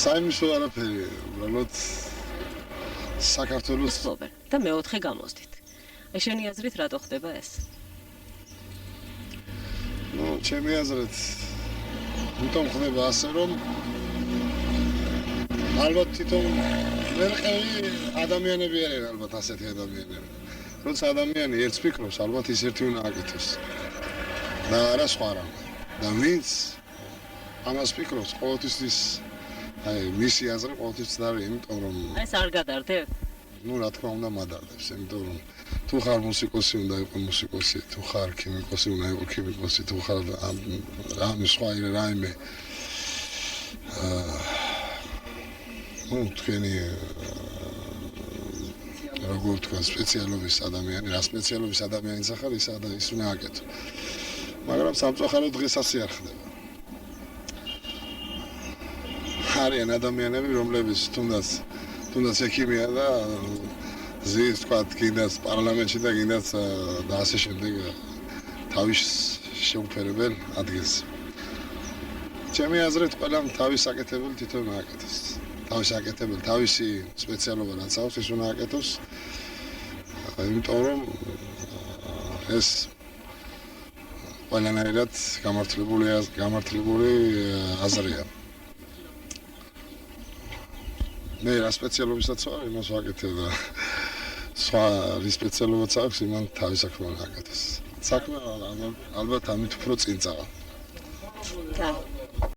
საიმისო არაფერი, უბრალოდ საქართველოს და მეოთხე გამოსდით. შენი აზრით რატო ხდება ეს? ჩემი აზრით, თვითონ ხდება ასე, რომ ალბათ თვითონ ვერ ყევი ადამიანები არიან, ალბათ ასეთი ადამიანები. როცა ადამიანი ერთს ფიქრობს, ალბათ ის ერთი უნდა აკეთოს. და არა სხვა რამ. და ვინც ამას ფიქრობს, ყოველთვის ის მისი აზრი ყოველთვის დარი, იმიტომ რომ ეს არ გადარდებ? რა თქმა უნდა მადარდებს, იმიტომ რომ თუ ხარ მუსიკოსი, უნდა იყოს მუსიკოსი, თუ ხარ ქიმიკოსი, უნდა იყოს ქიმიკოსი, თუ ხარ რამე სხვა რაიმე თქვენი როგორ თქვა სპეციალობის ადამიანი, რა სპეციალობის ადამიანიც ახალ ის უნდა აკეთო. მაგრამ სამწუხაროდ დღეს ასე არ ხდება. არიან ადამიანები, რომლებიც თუნდაც ექიმია და ზის თქვა კიდაც პარლამენტში და კიდაც და ასე შემდეგ თავის შეუფერებელ ადგილს. ჩემი აზრით ყველამ თავის აკეთებელი თვითონ აკეთოს. თავის აკეთებელი, თავისი სპეციალობა რაც აქვს, ის უნდა აკეთოს. იმიტომ რომ ეს ყველანაირად გამართლებული აზრია. მე რა სპეციალობისაც ვარ, იმას ვაკეთებ და სხვა რის სპეციალობაც აქვს, იმან თავის საქმე აკეთოს. საქმე ალბათ ამით უფრო წინ წავა.